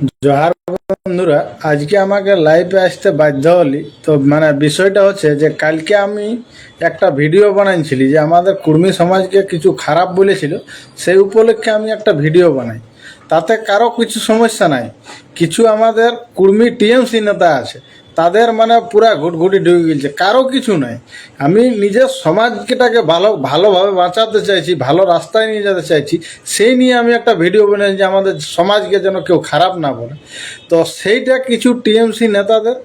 জোহার বন্ধুরা, আজকে আমাকে লাইভে আসতে বাধ্য হলি তো বিষয়টা হচ্ছে যে কালকে আমি একটা ভিডিও বানাইছিলি যে আমাদের কুর্মী সমাজকে কিছু খারাপ বলেছিল, সেই উপলক্ষে আমি একটা ভিডিও বানাই। তাতে কারো কিছু সমস্যা নাই। কিছু আমাদের কুর্মী টিএমসি নেতা আছে, তাদের পুরা ঘুটঘুটি ঢুকে গেছে, কারো কিছু নাই। আমি নিজের সমাজটাকে ভালোভাবে বাঁচাতে চাইছি, ভালো রাস্তায় নিয়ে যেতে চাইছি, সেই নিয়ে আমি একটা ভিডিও বানাই যে আমাদের সমাজকে যেন কেউ খারাপ না বলে। তো সেইটা কিছু টিএমসি নেতাদের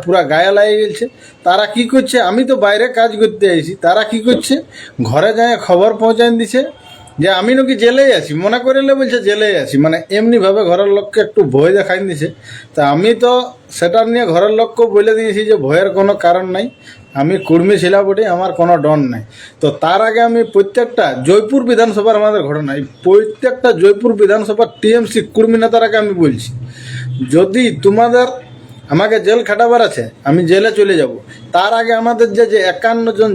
পুরা গায়ে লাগিয়ে গেছে। তারা কি করছে, আমি তো বাইরে কাজ করতে আইছি, তারা কি করছে, ঘরে যায় খবর পৌঁছায় দিছে যে আমি নাকি জেলেই আছি, মনে করিলে বলছে জেলেই আছি, এমনিভাবে ঘরের লোককে একটু ভয় দেখাই দিছে। তা আমি তো সেটা নিয়ে ঘরের লোককেও বলে দিয়েছি যে ভয়ের কোনো কারণ নাই, আমি কুর্মী ছিলা বটে, আমার কোনো ডর নাই। তো তার আগে আমি প্রত্যেকটা জয়পুর বিধানসভার আমাদের ঘটনা, এই প্রত্যেকটা জয়পুর বিধানসভার টিএমসি কুর্মী নেতারাকে আমি বলছি, যদি তোমাদের আমাকে জেল খাটাবার আছে, আমি জেলে চলে যাব। তার আগে আমাদের যে 51 জন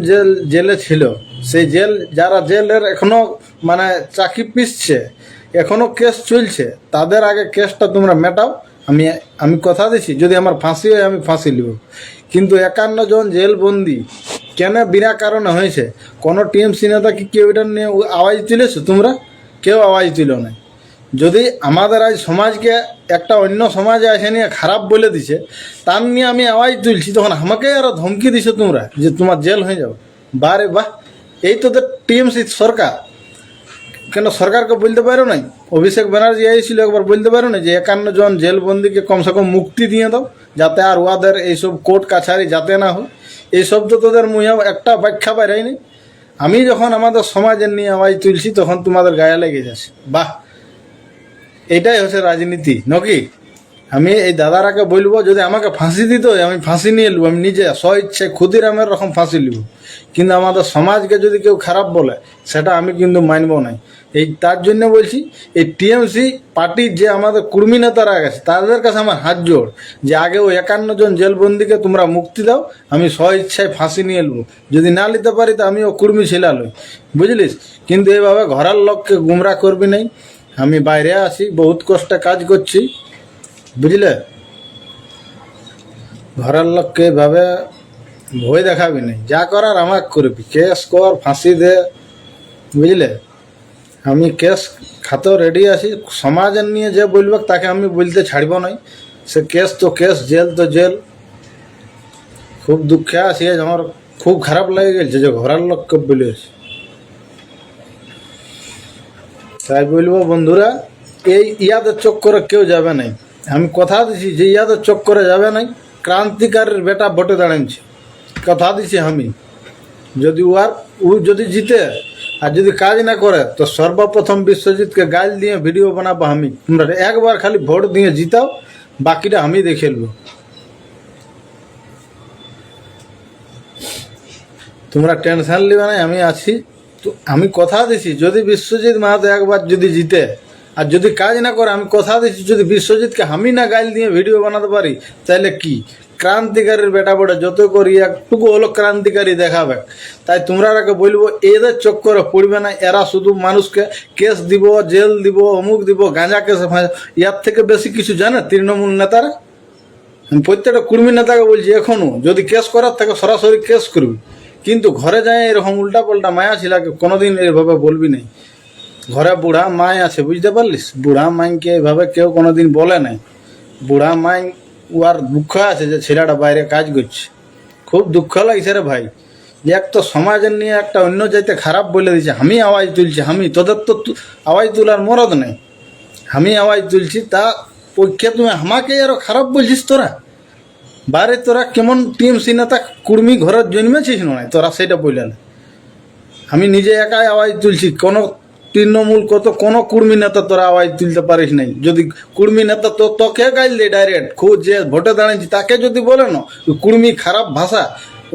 জেলে ছিল, সেই যারা জেলের এখনো চাকি পিসছে, এখনো কেস চলছে, তাদের আগে কেসটা তোমরা মেটাও। আমি কথা দিচ্ছি, যদি আমার ফাঁসি হয় আমি ফাঁসি নিব। কিন্তু 51 জন জেলবন্দি কেন বিনা কারণে হয়েছে, কোনো টিএমসি নেতা কি কেউ এটা নিয়ে আওয়াজ তুলেছো? তোমরা কেউ আওয়াজ তুলো নাই। যদি আমাদের আজ সমাজকে একটা অন্য সমাজে এসে নিয়ে খারাপ বলে দিছে, তার নিয়ে আমি আওয়াজ তুলছি, তখন আমাকে আরও ধমকি দিছো তোমরা যে তোমার জেল হয়ে যাও। বারে বাহ, এই তোদের টিএমসি সরকার। কেন সরকারকে বলতে পারো নাই? অভিষেক ব্যানার্জি এসেছিল, একবার বলতে পারো না যে 51 জন জেলবন্দিকে কমসে কম মুক্তি দিয়ে দাও, যাতে আর ওদের এইসব কোর্ট কাছারি যাতে না হয়। এইসব তো তোদের মুহে একটা ব্যাখ্যা বাইরাই। আমি যখন আমাদের সমাজের নিয়ে আওয়াজ তুলছি, তখন তোমাদের গায়ে লেগে যাচ্ছে। বাহ, এটাই হচ্ছে রাজনীতি নাকি? আমি এই দাদারাকে বলবো, যদি আমাকে ফাঁসি দিত আমি ফাঁসি নিয়ে নেবো, আমি নিজে ইচ্ছে ক্ষুদিরামের রকম ফাঁসি নিব। কিন্তু আমাদের সমাজকে যদি কেউ খারাপ বলে, সেটা আমি কিন্তু মানব নাই। তার জন্য বলছি, এই টিএমসি পার্টির যে আমাদের কুর্মী নেতারা গেছে, তাদের কাছে আমার হাত জোড় যে আগে ওই 51 জন জেলবন্দিকে তোমরা মুক্তি দাও, আমি ইচ্ছায় ফাঁসি নিয়ে নেবো। যদি না নিতে পারি তো আমিও কুর্মী ছিলা লই, বুঝলিস? কিন্তু এইভাবে ঘরের লোককে গুমরা করবি নাই। আমি বাইরে আছি, বহুত কষ্টে কাজ করছি, বুঝলে? ঘরের লোককে এভাবে ভয় দেখাবি নাই, যা করার আমাকে করবি, কেস কর, ফাঁসি দে, বুঝলে? আমি কেস খাতেও রেডি আছি। সমাজের নিয়ে যে বলবে তাকে আমি বলতে ছাড়ব নাই। সে কেস তো কেস, জেল তো জেল। খুব দুঃখে আছি, আমার খুব খারাপ লেগে গেছে যে ঘরের লোককে বলেছি। তাই বলবো বন্ধুরা, এই ইয়াদের চক্করে কেউ যাবে নাই। আমি কথা দিছি যে ইয়াদের চক্করে যাবে নাই। ক্রান্তিকারের বেটা ভোটে দাঁড়াইছে, কথা দিছি আমি। যদি ও যদি জিতে আর যদি কাজ না করে, তো সর্বপ্রথম বিশ্বজিৎকে গাল দিয়ে ভিডিও বানাবো আমি। তোমরা একবার খালি ভোট দিয়ে জিতাও, বাকিটা আমি দেখে নেব। তোমরা টেনশন নিবে না, আমি আছি। তো আমি কথা দিছি, যদি বিশ্বজিৎ মাহাতো একবার যদি জিতে আর যদি কাজ না করে, আমি কথা দিচ্ছি, যদি বিশ্বজিৎকে আমি না গাইল দিয়ে ভিডিও বানাতে পারি, তাহলে কি ক্রান্তিকারীর বেটা বড়ে যত করি একটুকু হলো ক্রান্তিকারী দেখাবে। তাই তোমরা বলবো, এদের চক্করে পড়বে না। এরা শুধু মানুষকে কেস দিব, জেল দিব, অমুক দিব, গাঁজা কেস, ইয়ার থেকে বেশি কিছু জানে তৃণমূল নেতারা। আমি প্রত্যেকটা কুর্মী নেতাকে বলছি, এখনও যদি কেস করার থাকে সরাসরি কেস করবি, কিন্তু ঘরে যায় এরকম উল্টা পাল্টা মায়া ছিলাকে কোনোদিন এভাবে বলবি নাই। ঘরে বুড়া মাই আছে, বুঝতে পারলিস? বুড়া মাইকে এভাবে কেউ কোনোদিন বলে নাই। বুড়া মাই ওর দুঃখ আছে যে ছেলেটা বাইরে কাজ করছে। খুব দুঃখ লাগছে রে ভাই, যে এক তো সমাজের নিয়ে একটা অন্য যাইতে খারাপ বলে দিচ্ছে। আমি আওয়াজ তুলছি, তোদের তো আওয়াজ তোলার মরদ নেই। আমি আওয়াজ তুলছি, তা পক্ষে তুমি আমাকে আরো খারাপ বলছিস তোরা? বারে তোরা কেমন টিএমসি নেতা কুর্মী ঘরের জন্মেছিস নয় তোরা, সেটা বললে না। আমি নিজে একাই আওয়াজ তুলছি, কোনো তৃণমূল কোনো কুর্মী নেতা তোরা আওয়াজ তুলতে পারিস নাই। যদি কুর্মী নেতা তো তোকে গাইল দে ডাইরেক্ট, খুব যে ভোটে দাঁড়াইছি তাকে যদি বলে না কুর্মী খারাপ ভাষা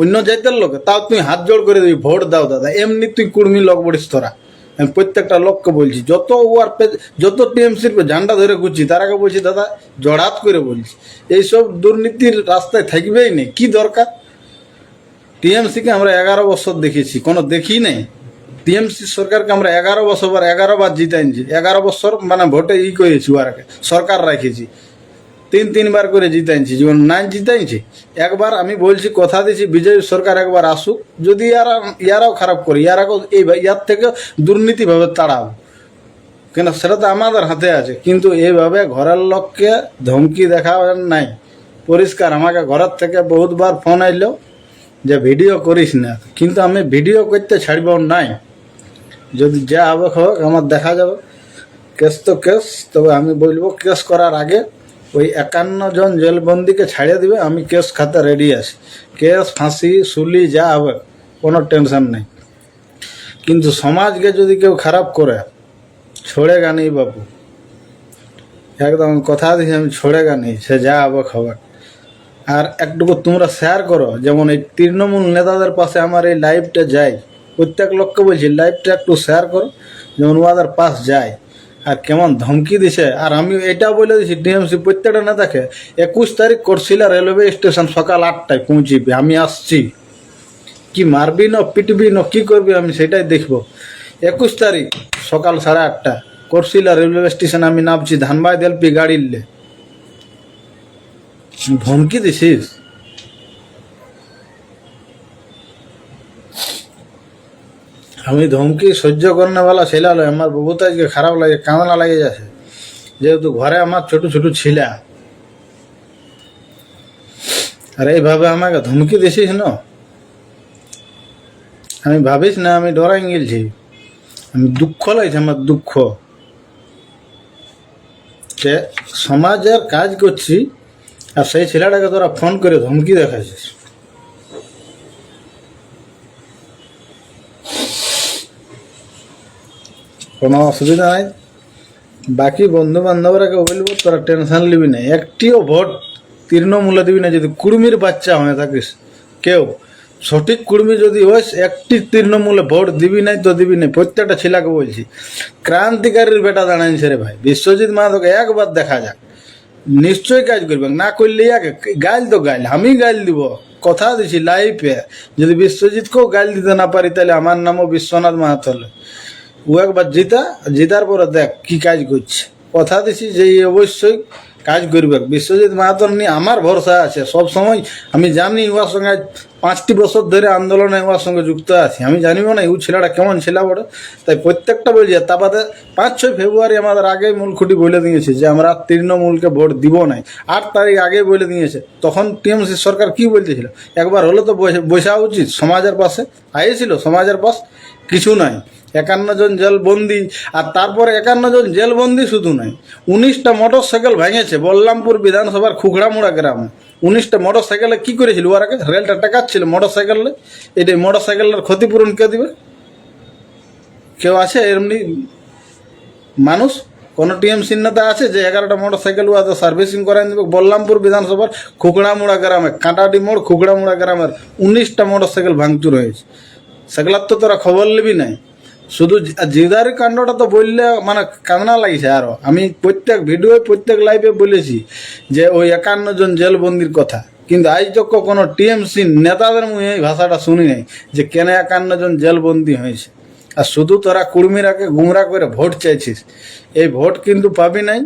অন্য জাতের লোকে, তাও তুই হাত জোড় করে দিবি, ভোট দাও দাদা। এমনি তুই কুর্মী লোক বলিস তোরা। আমি প্রত্যেকটা লোককে বলছি, যত টিএমসির ঝান্ডা ধরে ঘুরছি, তারাকে বলছি দাদা জড়াত করে বলছি, এইসব দুর্নীতির রাস্তায় থাকবেই নেই। কি দরকার? টিএমসিকে আমরা 11 বছর দেখেছি, কোনো দেখি নাই। টিএমসি সরকারকে আমরা 11 বছর 11 বার জিতাইছি। 11 বছর ভোটে করেছি, ওরাকে সরকার রাখেছি। তিনবার করে জিতাইছি, যেমন নাই জিতাইছি একবার। আমি বলছি কথা দিচ্ছি বিজেপি সরকার একবার আসুক, যদি ইয়ারাও খারাপ করে ইয়ার থেকে দুর্নীতিভাবে তাড়াবো, কেন সেটা তো আমাদের হাতে আছে। কিন্তু এইভাবে ঘরের লোককে ধমকি দেখাবেন নাই। পরিষ্কার আমাকে ঘরের থেকে বহুতবার ফোন আইলো যে ভিডিও করিস না, কিন্তু আমি ভিডিও করতে ছাড়ব নাই। যদি যা হবে হোক আমার দেখা যাবে, কেস তো কেস। তবে আমি বলবো কেস করার আগে ওই 51 জন জেলবন্দিকে ছাড়িয়ে দিবে, আমি কেস খাতে রেডি আছি। কেস ফাঁসি সুলি যা হবে কোনো টেনশন নেই, কিন্তু সমাজকে যদি কেউ খারাপ করে ছোড়েগা নেই বাবু, একদম কথা দিচ্ছি আমি, ছোড়েগা নেই, সে যা হবে খবর। আর একটুকু তোমরা শেয়ার করো, যেমন এই তৃণমূল নেতাদের পাশে আমার এই লাইভটা যায়, প্রত্যেক লোককে বলছি লাইভটা একটু শেয়ার করো, যেমন ওদের পাশ যায়। আর কেমন ধমকি দিছে, আর আমি এটা বলে দিছি টিএমসি প্রত্যেকটা নেতাকে 21 তারিখ করছিলা রেলওয়ে স্টেশন সকাল 8টায় পৌঁছিবি, আমি আসছি। কি মারবি না পিটবি না কি করবি আমি সেটাই দেখবো। 21 তারিখ সকাল 8:30 করছিলা রেলওয়ে স্টেশন আমি নামছি, ধানবাদ এলপি গাড়িলে ধমকি দিছিস। আমি ধমকি সহ্য করনেওয়ালা ছেলে হলো, আমার বহুত আজকে খারাপ লাগে, কাঁদনা লাগে যাচ্ছে, যেহেতু ঘরে আমার ছোট ছোট ছিলা। আর এইভাবে আমাকে ধমকি দিছিস না, আমি ভাবিস না আমি ডরাই গেছি। আমি দুঃখ লাগছে, আমার দুঃখ যে সমাজের কাজ করছি আর সেই ছেলেটাকে তোরা ফোন করে ধমকি দেখাইছিস। কোনো অসুবিধা নাই, বাকি বন্ধু বান্ধবরাকে বলবো তোরা টেনশন নিবি না, একটিও ভোট তৃণমূলে দিবি না। যদি কুর্মীর বাচ্চা হয়ে থাকিস কেউ, সঠিক কুর্মী যদি হোস, একটি তৃণমূলে ভোট দিবি নাই তো দিবি নাই। প্রত্যেকটা ছেলেকে বলছি, ক্রান্তিকারীর বেটা দাঁড়াইছে রে ভাই, বিশ্বজিৎ মাহাতোকে একবার দেখা যাক, নিশ্চয়ই কাজ করবে। না করলে গাইল তো গাইল, আমি গাইল দিব, কথা দিছি লাইফে। যদি বিশ্বজিৎকেও গাইল দিতে না পারি তাহলে আমার নামও বিশ্বনাথ মাহাতো হলে। ও একবার জিতার পরে দেখ কি কাজ করছে, কথা দিছি যে অবশ্যই কাজ করবে। বিশ্বজিৎ মাহাতোর নিয়ে আমার ভরসা আছে সব সময়। আমি জানি ওর সঙ্গে 5টি বছর ধরে আন্দোলনে ওর সঙ্গে যুক্ত আছি, আমি জানিব না ও ছেলেটা কেমন ছেলে বড়। তাই প্রত্যেকটা বলছি, তা বাদে 5-6 ফেব্রুয়ারি আমাদের আগে মূলখুঁটি বলে দিয়েছে যে আমরা তৃণমূলকে ভোট দিব নাই। 8 তারিখ আগে বলে দিয়েছে। তখন টিএমসি সরকার কি বলতেছিল, একবার হলো তো বসা উচিত সমাজের পাশে। আইছিল সমাজের পাশ, কিছু নাই। 51 জন জেলবন্দি, আর তারপরে 51 জন জেলবন্দি শুধু নাই, 19টা মোটর সাইকেল ভেঙেছে বল্লামপুর বিধানসভার খুকড়ামুড়া গ্রামে। 19টা মোটর সাইকেলে কী করেছিল ওর আগে, রেলটা টাকাচ্ছিল মোটর সাইকেলে। এটা মোটর সাইকেলের ক্ষতিপূরণ কে দিবে? কেউ আছে এমনি মানুষ? কোনো টিএমসি নেতা আছে যে 11টা মোটর সাইকেল ওদের সার্ভিসিং করাই দেবে? বল্লামপুর বিধানসভার খুকড়ামুড়া গ্রামে, কাঁটাডি মোড় খুকড়ামুড়া গ্রামের 19টা মোটর সাইকেল ভাঙচুর হয়েছে। সেগুলার তো তোরা খবর নিবি নাই। শুধু জিদারি কাণ্ডটা তো বললে মানে কান্না লাগছে। আরও আমি প্রত্যেক ভিডিওয় প্রত্যেক লাইভে বলেছি যে ওই 51 জন জেলবন্দির কথা, কিন্তু আজ তো কোনো টিএমসি নেতাদের মুখে এই ভাষাটা শুনি নাই যে কেন 51 জন জেলবন্দি হয়েছে। আর শুধু তোরা কুর্মীরাকে গুমরা করে ভোট চাইছিস, এই ভোট কিন্তু পাবি নাই,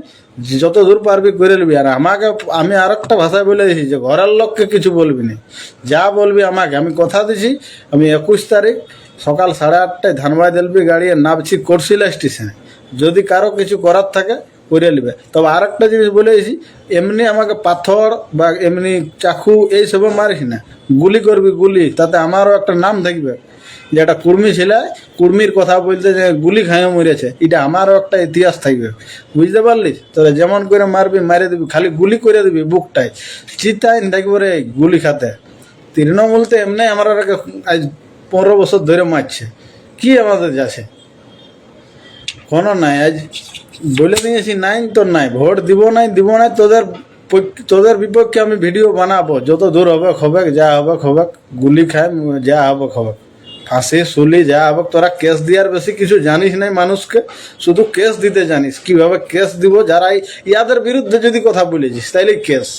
যত দূর পারবি করে নিবি। আর আমি আর একটা ভাষায় বলে দিয়েছি যে ঘরের লোককে কিছু বলবি না, যা বলবি আমাকে। আমি কথা দিছি, আমি 21 তারিখ সকাল 8:30 ধানবাদ এলপি গাড়ি নামছি করছিলা স্টেশনে। যদি কারো কিছু করার থাকে করে নেবে। তবে আর একটা জিনিস বলেছি, এমনি আমাকে পাথর বা এমনি চাকু এইসব মারিস না, গুলি করবি গুলি, তাতে আমারও একটা নাম থাকবে যে একটা কুর্মী ছেলে, কুর্মীর কথা বলতে যে গুলি খাইয়ে মরেছে, এটা আমারও একটা ইতিহাস থাকবে, বুঝতে পারলিস? তোরা যেমন করে মারবি মারে দিবি, খালি গুলি করে দিবি বুকটায়, চিতাইন থাকবে রে গুলি খাতে। তৃণমূল তো এমনি আমরা আজ 15 বছর ধরে মারছে, কি আমাদের যাচ্ছে? কোনো নাই। আজ বলে দিয়েছি নাই তো নাই, ভোট দিব নাই, তোদের বিপক্ষে আমি ভিডিও বানাবো, যত দূর হবে হবে, যা হবে হবে, গুলি খায় যা হবে হবে, ফাঁসি সুলি যা হবে। তোরা কেস দেওয়ার বেশি কিছু জানিস নাই মানুষকে, শুধু কেস দিতে জানিস। কিভাবে কেস দিব, যারা ইয়াদের বিরুদ্ধে যদি কথা বলেছিস তাইলে কেস,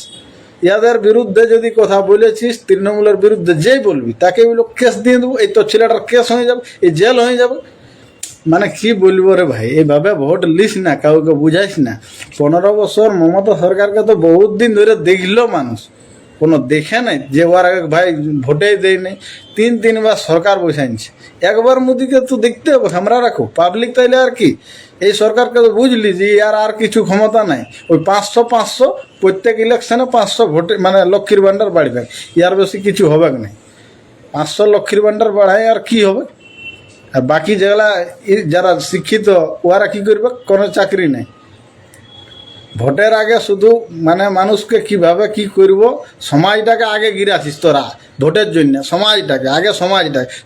ইয়াদের বিরুদ্ধে যদি কথা বলেছিস, তৃণমূলের বিরুদ্ধে যেই বলবি তাকে বললো কেস দিয়ে দেবো, এই তো ছেলেটার কেস হয়ে যাবে, এই জেল হয়ে যাবে। মানে কি বলবো রে ভাই, এইভাবে ভোট লিস না, কাউকে বুঝাইস না। 15 বছর মমতা সরকারকে তো বহুত দিন ধরে দেখলো মানুষ, কোনো দেখে নাই যে ওর আগে ভাই ভোটেই দেয় নাই। 3 বার সরকার বসাইছে, একবার মোদিকে তো দেখতে হবে, আমরা রাখো পাবলিক। তাইলে আর কি, এই সরকারকে তো বুঝলি যে আর কিছু ক্ষমতা নাই। ওই 500 প্রত্যেক ইলেকশনে 500 ভোটে মানে লক্ষ্মীর ভান্ডার বাড়বে, ইয়ার বেশি কিছু হবে না। 500 লক্ষ্মীর ভান্ডার বাড়ায় আর কি হবে। আর বাকি যেগুলা যারা শিক্ষিত ওরা কি করবে, কোনো চাকরি নেই। ভোটের আগে শুধু মানে মানুষকে কিভাবে কি করব, সমাজটাকে আগে গিরাছিস তোরা ভোটের জন্য।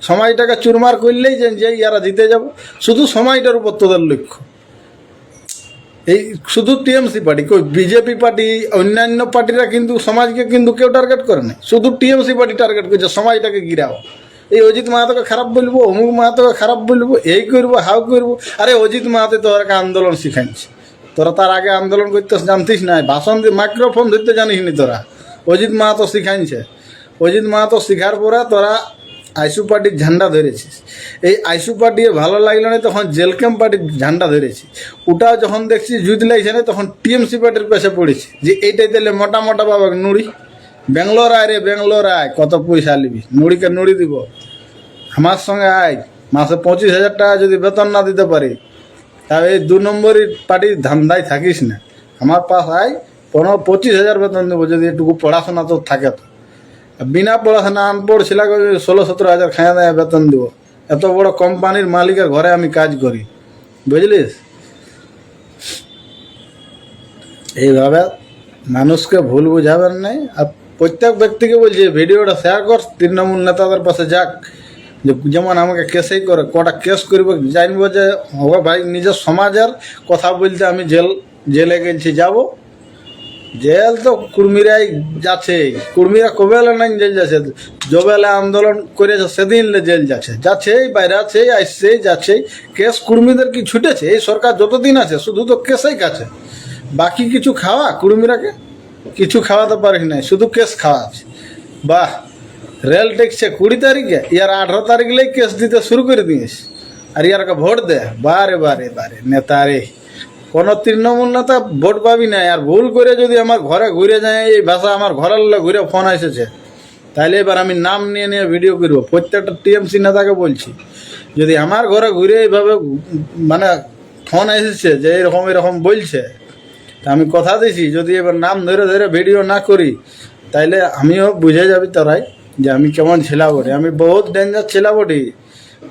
সমাজটাকে চুরমার করলেই যে ইয়ারা জিতে যাব। শুধু সমাজটার উপর তোদের লক্ষ্য। এই শুধু টিএমসি পার্টি, কই বিজেপি পার্টি অন্যান্য পার্টিরা কিন্তু সমাজকে কিন্তু কেউ টার্গেট করে না, শুধু টিএমসি পার্টি টার্গেট করছে সমাজটাকে গিরাও। এই অজিত মাহাতোকে খারাপ বলবো, অমুক মাহাতোকে খারাপ বলবো, এই করবো হাউ করবো। আরে অজিত মাহাতো তোদেরকে আন্দোলন শিখাইছে, তোরা তার আগে আন্দোলন করতে জানতিস না, ভাষণ দিয়ে মাইক্রোফোন ধরতে জানিস নি তোরা। অজিত মাহাতো শিখাইছে, অজিত মাহাতো শিখার পরে তোরা আইসু পার্টির ঝান্ডা ধরেছিস। এই আইসু পার্টি ভালো লাগলো না, তখন জেল ক্যাম্প পার্টির ঝান্ডা ধরেছি। ওটাও যখন দেখছি জুত লাগছে না, তখন টিএমসি পার্টির পেছে পড়েছি যে এইটাই দিলে মোটা মোটা বাবা নুড়ি। ব্যাঙ্গালোর আয় রে, ব্যাঙ্গালোর আয়, কত পয়সা নিবি, নুড়িকে নুড়ি দিব। আমার সঙ্গে আয়, মাসে 25,000 টাকা যদি বেতন না দিতে পারি, তাহলে এই 2 নম্বরই পার্টির ধান্দায় থাকিস না। আমার পাশ আয়, 25,000 বেতন দেবো যদি এটুকু পড়াশোনা তো থাকে। তো বিনা পড়াশোনা আনপড় ছেলেকে 16-17 হাজার খাইয়া দেয় বেতন দিব। এত বড় কোম্পানির মালিকের ঘরে আমি কাজ করি, বুঝলিস। এইভাবে মানুষকে ভুল বুঝাবেন নাই। আর প্রত্যেক ব্যক্তিকে বলছি ভিডিওটা শেয়ার কর, তৃণমূল নেতাদের পাশে যাক। যেমন আমাকে কেসেই করে, কটা কেস করবে জানবো যে হবে ভাই। নিজের সমাজের কথা বলতে আমি জেলে গেছি, যাব জেল তো কুর্মীরাই যাচ্ছে। কুর্মীরা কবেলে নাই জেল যাচ্ছে, যবেলে আন্দোলন করেছে সেদিন জেল যাচ্ছেই বাইরে আছেই, আসছেই যাচ্ছেই। কেস কুর্মীদের কি ছুটেছে? এই সরকার যতদিন আছে শুধু তো কেসেই কাছে, বাকি কিছু খাওয়া কুর্মীরাকে কিছু খাওয়াতে পারিস নাই, শুধু কেস খাওয়া আছে। বাহ, রেল টেকছে 20 তারিখে, ইয়ার 18 তারিখলেই কেস দিতে শুরু করে দিয়েছে। আর ইয়ারকে ভোট দে, বারে বারে বারে নেতা রে। কোনো তৃণমূল নেতা ভোট পাবি না। আর ভুল করে যদি আমার ঘরে ঘুরে যায়, এই ভাষা আমার ঘরের ঘুরে ফোন এসেছে, তাহলে এবার আমি নাম নিয়ে নিয়ে ভিডিও করবো। প্রত্যেকটা টিএমসি নেতাকে বলছি, যদি আমার ঘরে ঘুরে এইভাবে মানে ফোন এসেছে যে এরকম এরকম বলছে, তা আমি কথা দিছি যদি এবার নাম ধরে ধরে ভিডিও না করি, তাইলে আমিও বুঝে যাবি তোরাই যে আমি কেমন ছেলা বটি। আমি বহুত ডেঞ্জার ছেলা বটি,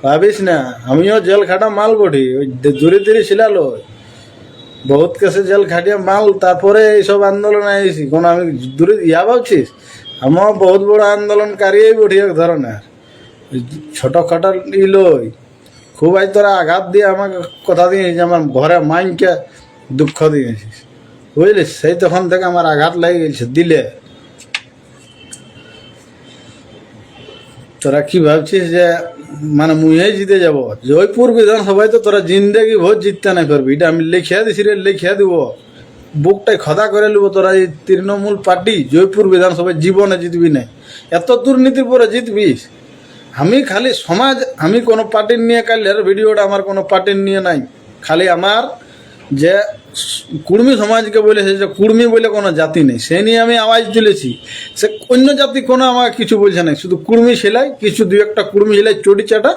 ভাবিস না। আমিও জেল খাটা মাল বটি, ওই দূরে দূরে ছিলালো বহুত কেসে জেল খাটিয়ে মাল, তারপরে এইসব আন্দোলনে আইসি। কোনো আমি দূরে ইয়া ভাবছিস? আমার বহুত বড় আন্দোলনকারীই বটি এক ধরনের। ছোটখাটো ইলই খুব আজ তোরা আঘাত দিয়ে আমাকে কথা দিয়েছিস, আমার ঘরে মাইনকে দুঃখ দিয়েছিস, বুঝলিস। সেই তখন থেকে আমার আঘাত লেগে গেছে দিলে। তোরা কি ভাবছিস যে মানে মুহেই জিতে যাব? জয়পুর বিধানসভায় তো তোরা জিন্দেগি ভোট জিততে নাই পারবি, এটা আমি লিখিয়া দিছি রে, লিখিয়া দিব। বুকটাই খদা করে নেবো। তোরা এই তৃণমূল পার্টি জয়পুর বিধানসভায় জীবনে জিতবি না। এত দুর্নীতির পরে জিতবিস? আমি খালি সমাজ, আমি কোনো পার্টির নিয়ে কালের ভিডিওটা আমার কোনো পার্টির নিয়ে নাই। খালি আমার যে কুর্মী সমাজকে বলেছে যে কুর্মী বলে কোনো জাতি নেই, সে নিয়ে আমি আওয়াজ তুলেছি। সে অন্য জাতি কোনো আমাকে কিছু বলছে না, শুধু কুর্মী সেলাই, কিছু 2-1টা কুর্মী সেলাই চটি চাটা,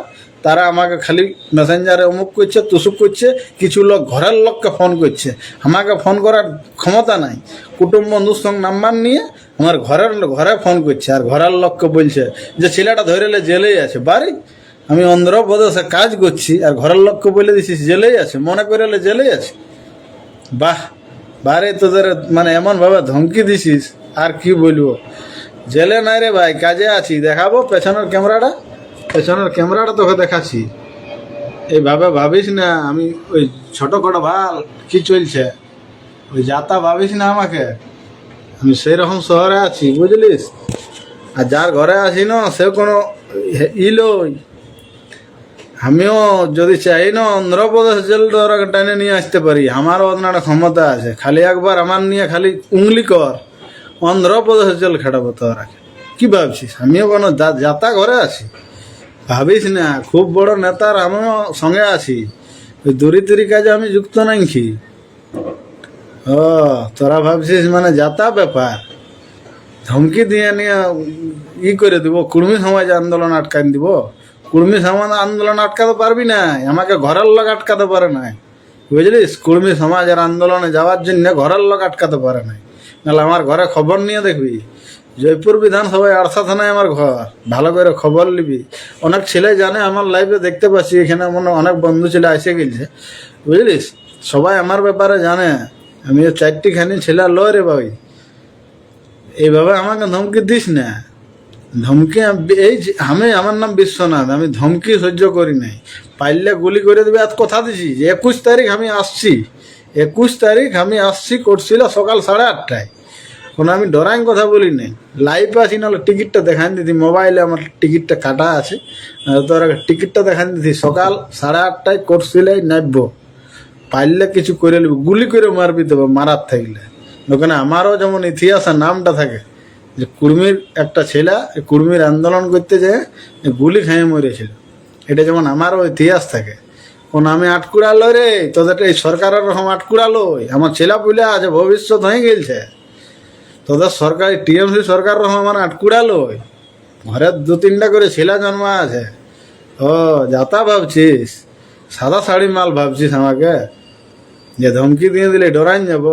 তারা আমাকে খালি মেসেঞ্জারে অমুক করছে তুসুক করছে। কিছু লোক ঘরের লোককে ফোন করছে, আমাকে ফোন করার ক্ষমতা নাই। কুটুম্ব বন্ধুর সঙ্গে নাম্বার নিয়ে আমার ঘরে ফোন করছে, আর ঘরের লোককে বলছে যে ছেলেটা ধরে জেলেই আছে। বাড়ি আমি অন্ধ্রপ্রদেশে কাজ করছি, আর ঘরের লোককে বলে দিছিস জেলেই আছে, মনে করে জেলেই আছে। বাহ, বারে তোদের মানে এমনভাবে ধমকি দিছিস, আর কি বলবো। জেলে নাই রে ভাই, কাজে আছি। দেখাবো পেছনের ক্যামেরাটা তোকে দেখাচ্ছি। এইভাবে ভাবিস না আমি ওই ছোটোখাটো ভাল কি চলছে ওই যাতা ভাবিস না আমাকে। আমি সেই রকম শহরে আছি, বুঝলিস। আর যার ঘরে আছি না সে কোনো ইলই। আমিও যদি চাই না অন্ধ্রপ্রদেশ জেল তোরাকে টেনে নিয়ে আসতে পারি, আমারও ওনার ক্ষমতা আছে। খালি একবার আমার নিয়ে খালি উংলি কর, অন্ধ্রপ্রদেশ জেল খাটাবো তোরাকে। কি ভাবছিস আমিও কোনো যাতা ঘরে আছি? ভাবিস না, খুব বড় নেতার আমিও সঙ্গে আছি, ওই দূরি কাজে আমি যুক্ত নাইছি। ও, তোরা ভাবছিস মানে যাতা ব্যাপার, ধমকি দিয়ে নিয়ে করে দিব, কুর্মী সমাজ আন্দোলন আটকান দিব? কুর্মী সমাজ আন্দোলন আটকাতে পারবি না, আমাকে ঘরের লোক আটকাতে পারে নাই, বুঝলিস? কুর্মী সমাজের আন্দোলনে যাওয়ার জন্য ঘরের লোক আটকাতে পারে নাই। নাহলে আমার ঘরে খবর নিয়ে দেখবি, জয়পুর বিধানসভায় আড়সা থানায় আমার ঘর, ভালো করে খবর নিবি। অনেক ছেলে জানে, আমার লাইফে দেখতে পাচ্ছি, এখানে মনে অনেক বন্ধু ছেলে এসে গেছে, বুঝলিস? সবাই আমার ব্যাপারে জানে, আমি 4টিখানি ছেলে লয় রে ভাই। এইভাবে আমাকে ধমকি দিস না। ধমকি আমি আমার নাম বিশ্বনাথ, আমি ধমকি সহ্য করি নাই। পাইলে গুলি করে দেবে। আজ কথা দিছি যে 21 তারিখ আমি আসছি, 21 তারিখ আমি আসছি, করছিল সকাল 8:30টায়। কোনো আমি ডরাই কথা বলি নাই, লাইভে আছি। নাহলে টিকিটটা দেখান দিতি, মোবাইলে আমার টিকিটটা কাটা আছে, তোর টিকিটটা দেখান দিতি। সকাল 8:30টায় করছিল নামব, পাইলে কিছু করে নিবি, গুলি করে মারবি দেবো মারার থাকলে। ওখানে আমারও যেমন ইতিহাস আর নামটা থাকে, যে কুর্মীর একটা ছেলে কুর্মীর আন্দোলন করতে যেয়ে গুলি খেয়ে মরেছিল, এটা যেমন আমারও ইতিহাস থাকে। কোন আমি আটকুড়ালো রে, তোদের এই সরকারের রকম আটকুড়ালো, আমার ছেলা পুলে আছে, ভবিষ্যৎ হয়ে গেছে। তোদের সরকার টিএমসি সরকার রকম আমার আটকুড়ালো, ঘরে 2-3টা করে ছেলা জন্ম আছে। ও, যাতা ভাবছিস, সাদা শাড়ি মাল ভাবছিস আমাকে, যে ধমকি দিয়ে দিলে ডরাইন যাব?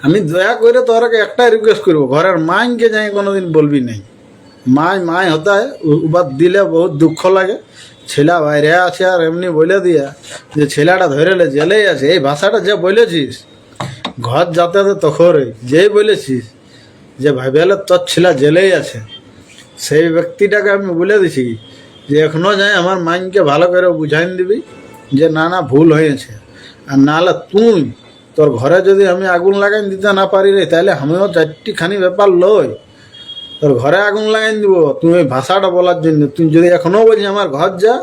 আমি দয়া করে তোরা একটাই রিকোয়েস্ট করবো, ঘরের মাইনকে যাই কোনোদিন বলবি নাই। মাই হতায় উবাদ দিলে বহুত দুঃখ লাগে। ছেলা বাইরে আছে, আর এমনি বলে দিয়া যে ছেলেটা ধরেলে জেলেই আছে, এই ভাষাটা যে বলেছিস ঘর যাতে তখরই যেই বলেছিস যে ভাবিয়ালে তোর ছেলে জেলেই আছে, সেই ব্যক্তিটাকে আমি বলে দিছি যে এখনো যাই আমার মাইনকে ভালো করে বুঝাইন দিবি যে না না ভুল হয়েছে। আর নাহলে তুই তোর ঘরে যদি আমি আগুন লাগাইন দিতে না পারি রে, তাহলে আমিও 4টিখানি ব্যাপার লই, তোর ঘরে আগুন লাগাইন দিব। তুই ওই ভাষাটা বলার জন্য, তুই যদি এখনো বলছি আমার ঘর যা,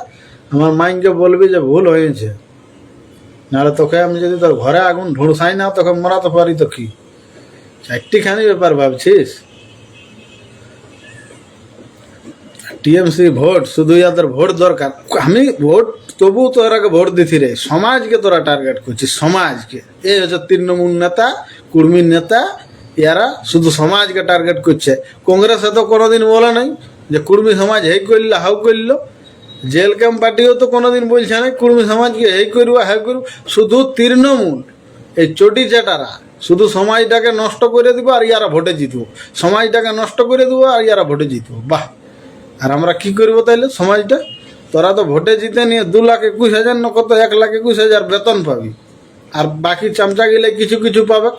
আমার মাইনকে বলবি যে ভুল হয়েছে। নাহলে তোকে আমি যদি তোর ঘরে আগুন ঢুড়সাই না, তোকে মরাতে পারি তো কি? 4টিখানি ব্যাপার ভাবছিস? টিএমসি ভোট, শুধু ইয়াদের ভোট দরকার। আমি ভোট তবু তোরাকে ভোট দিছি রে, সমাজকে তোরা টার্গেট করছিস, সমাজকে। এই হচ্ছে তৃণমূল নেতা, কুর্মীর নেতা, এরা শুধু সমাজকে টার্গেট করছে। কংগ্রেসে তো কোনোদিন বলে নাই যে কুর্মী সমাজ হেই করল হাউ করল। জেল ক্যাম্প পার্টিও তো কোনোদিন বলছে না কুর্মী সমাজকে হেই করবো হাই করবো। শুধু তৃণমূল, এই চটি চেটারা শুধু সমাজটাকে নষ্ট করে দিব আর ইয়ারা ভোটে জিতবো, সমাজটাকে নষ্ট করে দেবো আর ইয়ারা ভোটে জিতবো। বাহ! আর আমরা কি করবো তাইলে সমাজটা? তোরা তো ভোটে জিতে নিয়ে 2,21,000 না কত 1,21,000 বেতন পাবি, আর বাকি চামচা গেলে কিছু কিছু পাবে।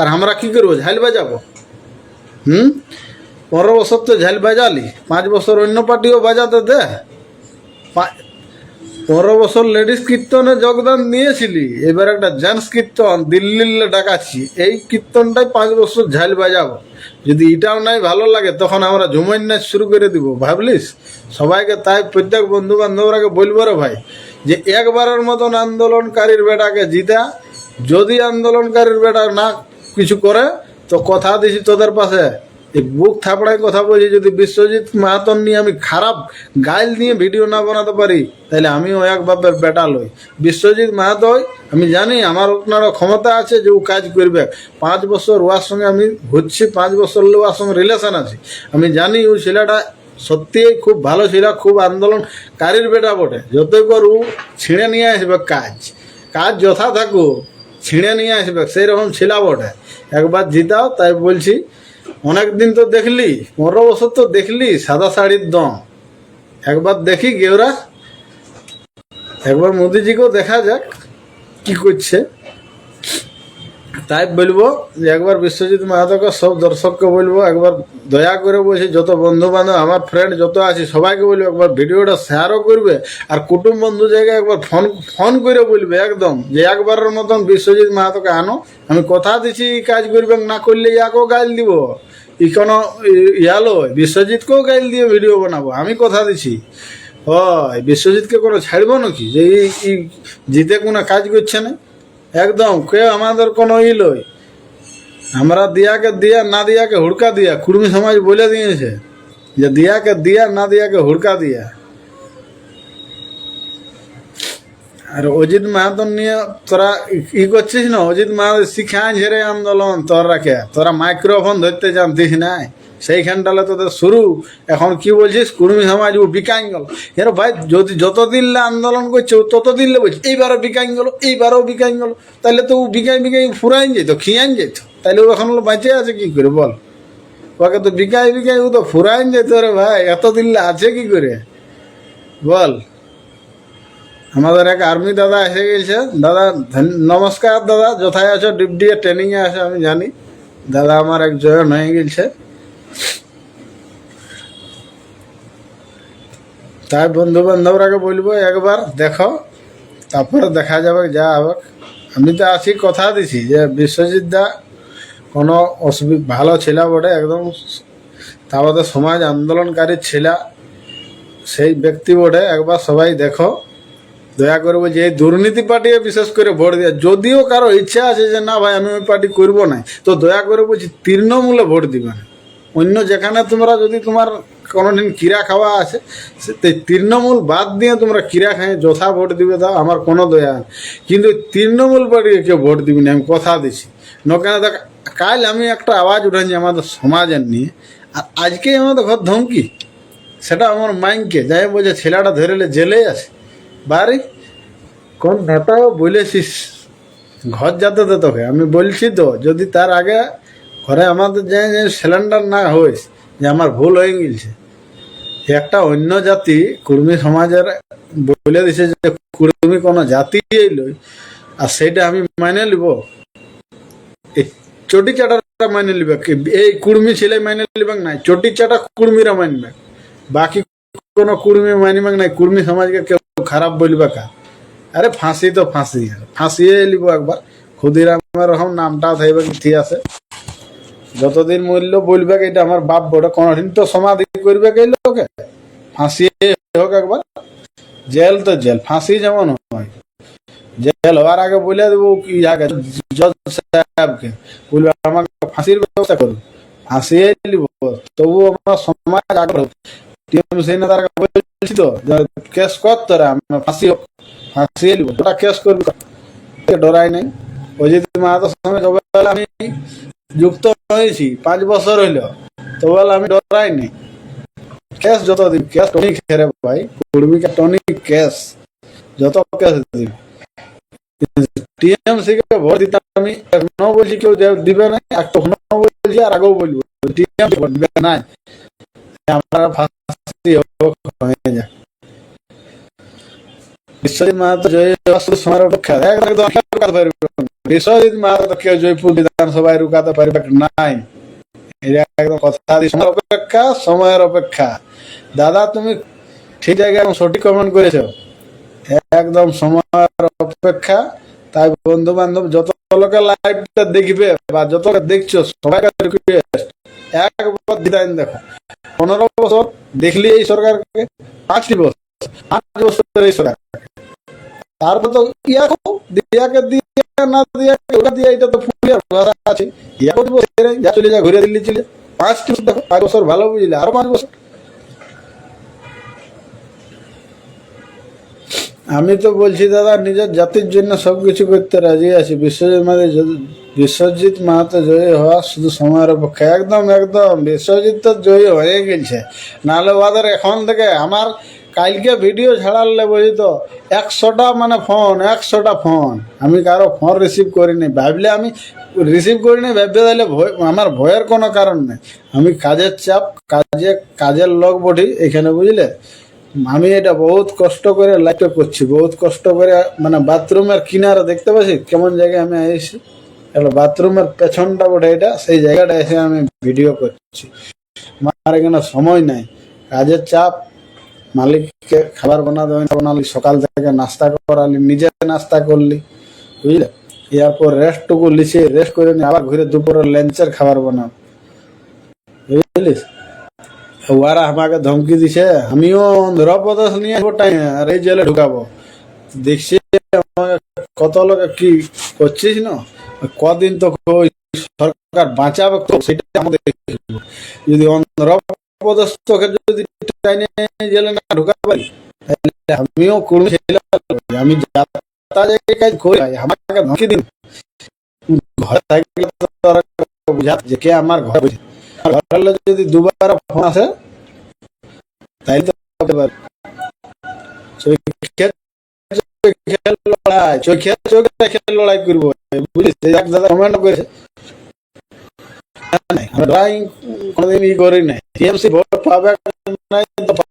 আর আমরা কি করবো? ঝাল বাজাবো? 15 বছর তো ঝাল বাজালি, 5 বছর অন্য পার্টিও বাজাতে দে। 15 বছর লেডিস কীর্তনে যোগদান দিয়েছিলি, এবার একটা জেন্টস কীর্তন দিল্লিলে ডাকাচ্ছি, এই কীর্তনটাই 5 বছর ঝাল বাজাবো। যদি এটাও নাই ভালো লাগে, তখন আমরা ঝুমাই নাচ শুরু করে দিব, ভাবলিস? সবাইকে তাই প্রত্যেক বন্ধু বান্ধবরাকে বলবো রে ভাই, যে একবারের মতন আন্দোলনকারীর বেটাকে জিতা, যদি আন্দোলনকারীর বেটা না কিছু করে তো কথা দিছি তোদের পাশে এই বুক থাপড়ায় কথা বলছি। যদি বিশ্বজিৎ মাহাতন নিয়ে আমি খারাপ গাইল নিয়ে ভিডিও না বানাতে পারি, তাহলে আমিও এক বাপের বেটা লই। বিশ্বজিৎ মাহাতো, আমি জানি আমার আপনারও ক্ষমতা আছে যে ও কাজ করবে। 5 বছর ওয়ার সঙ্গে আমি হচ্ছি, 5 বছর ওয়ার সঙ্গে রিলেশন আছে। আমি জানি ও ছেলেটা সত্যিই খুব ভালো ছিল, খুব আন্দোলনকারীর বেটা বটে। যতই কর ও ছিঁড়ে নিয়ে আসবে কাজ, কাজ যথা থাকুক ছিঁড়ে নিয়ে আসবে, সেই রকম ছিলা বটে। একবার জিতাও, তাই বলছি। অনেকদিন তো দেখলি, 15 বছর তো দেখলি সাদা শাড়ির দম, একবার দেখি গেওরা, একবার মোদিজিকেও দেখা যাক কি করছে। তাই বলবো যে একবার বিশ্বজিৎ মাহাতোকে, সব দর্শককে বলবো, একবার দয়া করে বলছি, যত বন্ধু বান্ধব আমার ফ্রেন্ড যত আছে সবাইকে বলবো একবার ভিডিওটা শেয়ারও করবে। আর কুটুম বন্ধু জায়গায় একবার ফোন করে বলবে একদম, যে একবারের মতন বিশ্বজিৎ মাহাতোকে আনো। আমি কথা দিচ্ছি কাজ করবে, না করলে ইয়াকেও গাইল দিব। ই কোনো ইয়ালো বিশ্বজিৎকেও গাইল দিয়ে ভিডিও বানাবো, আমি কথা দিছি। হয় বিশ্বজিৎকে কোনো ছাড়বো নাকি যে এই জিতে কোনো কাজ করছে না? একদম কেউ আমাদের কোনো ই লই, আমরা দিয়াকে দিয়া, না দিয়াকে হুড়কা দিয়া, কুর্মী সমাজ বলে দিয়েছে। যে দিয়াকে দিয়া, না দিয়াকে হুড়কা দিয়া। আর অজিত মাহাতো নিয়ে তোরা করছিস না, অজিত মাহাতো শিখায় ঝেড়ে আন্দোলন তোরা মাইক্রোফোন ধরতে জানতিস নাই, সেইখানটালে তোদের শুরু। এখন কি বলছিস কুর্মী সমাজ ও বিকাই গেল। এর ভাই যদি যতদিন আন্দোলন করছে ও ততদিন বলছে এইবারও বিকাই গেল, এইবারও বিকাই গেল। তাহলে তো ও বিকাই ফুরাইন যেত, খিয়াইন যেত। তাহলে ও এখন বেঁচে আছে কি করে বল? ওকে তো বিকাই ও তো ফুরাইন যেত রে ভাই, এতদিন আছে কি করে বল? আমাদের এক আর্মি দাদা এসে গেছে। দাদা নমস্কার দাদা, যথায় আছো? ডিউটি ট্রেনিং এ আছে আমি জানি। দাদা আমার এক জয়েন হয়ে গেছে। তাই বন্ধু বান্ধবরাকে বলবো একবার দেখো, তারপরে দেখা যাবে যা হবে। আমি তো আছি, কথা দিছি যে বিশ্বজিৎ দা কোনো ভালো ছিল বটে একদম, তারপরে সমাজ আন্দোলনকারী ছিল সেই ব্যক্তি বটে। একবার সবাই দেখো, দয়া করে বলছি এই দুর্নীতি পার্টি বিশেষ করে ভোট দেওয়া। যদিও কারো ইচ্ছা আছে যে না ভাই আমি ওই পার্টি করবো না, তো দয়া করে বলছি তৃণমূলে ভোট দিবে না। অন্য যেখানে তোমরা যদি তোমার কোনোদিন কিরা খাওয়া আছে, তৃণমূল বাদ দিয়ে তোমরা কিরা খাই যথা ভোট দিবে, দাও, আমার কোনো দয়া নেই। কিন্তু তৃণমূল পার্টিকে কেউ ভোট দিবি না, আমি কথা দিছি। নকেন দেখ, কাল আমি একটা আওয়াজ উঠেছি আমাদের সমাজের নিয়ে, আর আজকেই আমাদের ঘর ধমকি। সেটা আমার মাইন্ডকে যাই বলছে ছেলেটা ধরেলে জেলে আছে বাড়ি। কোন নেতাও বলেছিস ঘর যাতে দে তোকে? আমি বলছি তো, যদি তার আগে ঘরে আমাদের যে সিলিন্ডার না হয়েছ, যে আমার ভুল হয়ে গেছে। একটা অন্য জাতি কুর্মী সমাজের বলে দিছে যে কুর্মী কোনো জাতি লই, আর সেইটা আমি মানে লিব? এই চটি চাটাটা মানে লিবে? এই কুর্মী ছেলে মানে লিবে না, চটি চাটা কুর্মীরা মানবে, বাকি কোনো কুর্মী মানিবে নাই। কুর্মী সমাজকে কেউ খারাপ বলবে কা? আরে ফাঁসি তো ফাঁসি, ফাঁসিয়ে লিব একবার। ক্ষুদিরামের রকম নামটা থাকবে কি আছে, যতদিন মূল্য বলবে এটা আমার বাপ বড়, কোনদিন তো সমাধি করবে কে লোকে। ফাঁসিয়ে হোক একবার, জেল তো জেল, ফাঁসি যেমন হয়। জেল হওয়ার আগে বলে দেবো কি আগে জজ সাহেবকে, বলবে আমাকে ফাঁসির ব্যবস্থা করুন, ফাঁসিয়ে লিব। তবু আমার সমাজ আগে টিএমসি নেতারা বলছি তো কেস কর তোরা, ফাঁসি হোক, ফাঁসিয়ে লিব। তোরা কেস করবি, ডরাই নাই। অজিত মাহাতোর সঙ্গে যবে আমি যুক্ত হয়েছি 5 বছর হইল, তো বল আমি ডরাই নি। কেস যত দিন, কেস টনিক হেরে ভাই, কুর্মীকে টনিক কেস যত কেস দিন। টিএমসি কে ভোট দিতে আমি এখনো বলছি কেউ দিবে না, এখনো বলছি আর আগেও বলবো টিএমসি ভোট দিবে না। আমরা ফাঁসি হয়ে যায়। বিশ্বজিৎ মাহাতো জয় সময়ের অপেক্ষা, বিশ্বজিৎ মাহাতো কেউ জয়পুর বিধানসভায় রুকাতে পারবে নাই। এটা একদম কথা দিই, সময়ের অপেক্ষা, সময়ের অপেক্ষা। দাদা তুমি ঠিক জায়গায় সঠিক কমেন্ট করেছ, একদম সময়ের অপেক্ষা। তাই বন্ধু বান্ধব যত লোকের লাইভটা দেখবে বা যত দেখছো সবাইকে রিকোয়েস্ট, একবার দিদাইন দেখো। 15 বছর দেখলি এই সরকারকে, 5 বছর 8 বছর এই সরকার, তারপর তো দিয়াকে দিয়ে না দিয়াকে ওটা দিয়ে, এটা তো ফুলিয়ার ভাষা আছে। ইয়াকে দিব যা চলে যা ঘুরে দিল্লি চলে 5 দেখো, 5 বছর ভালো বুঝলে, আরো 5 বছর। আমি তো বলছি দাদা নিজের জাতির জন্য সবকিছু করতে রাজি আছি। বিশ্বজিৎ মাহাতো জয়ী হওয়া শুধু সময়ের অপেক্ষা। একদম একদম বিশ্বজিৎ তো জয়ী হয়ে গেছে, নাহলে ওদের এখন থেকে আমার কালকে ভিডিও ছাড়ালে বুঝি তো 100টা মানে ফোন, 100টা ফোন। আমি কারো ফোন রিসিভ করিনি, ভাবলে আমি রিসিভ করিনি ভাববে, তাহলে আমার ভয়ের কোনো কারণ নেই। আমি কাজের চাপ, কাজের লোক বটি এখানে বুঝলে। আমি এটা বহুত কষ্ট করে লাইভটা করছি, বহুত কষ্ট করে, মানে বাথরুমের কিনারে দেখতে পাচ্ছি কেমন জায়গায় আমি এসেছি, বাথরুমের পেছনটা বটে এটা, সেই জায়গাটা এসে আমি ভিডিও করছি। আমার এখানে সময় নাই, কাজের চাপ, মালিককে খাবার বানালি, সকাল থেকে নাস্তা করালি, নিজে নাস্তা করলি বুঝলে, এরপর রেস্টটুকু লিছি, রেস্ট করে নি, আবার ঘুরে দুপুরে লাঞ্চের খাবার বানাও বুঝলিস। ওরা আমাকে ধমকি দিছে, আমিও অন্ধ্রপ্রদেশ নিয়ে টাইম আর এই জেলে ঢুকাবো। দেখছি আমাকে কত লোক কি করছিস না, কদিন তো সরকার বাঁচাবে তো সেটা আমাদের। যদি অন্ধ্রপ্রদেশ অপদস্থকে যদি টাইনে জেলে না ঢোকাতে পারি, তাহলে আমিও কুড়মি ছেলে, আমি যাতা জায়গায় কাজ করি, আমাকে ধমকি দিন। ঘরে থাকলে তো তারা বুঝা যে কে আমার ঘরে বুঝে, ঘরের লোক যদি দুবার ফোন আসে তাইলে তো হতে পারে। খেল লড়াই, চোখে চোখে খেল লড়াই করবো, বুঝলিস? এক দাদা কমেন্ট করেছে, কোনোদিন ই করি নাই, টিএমসি ভোট পাবে নাই তো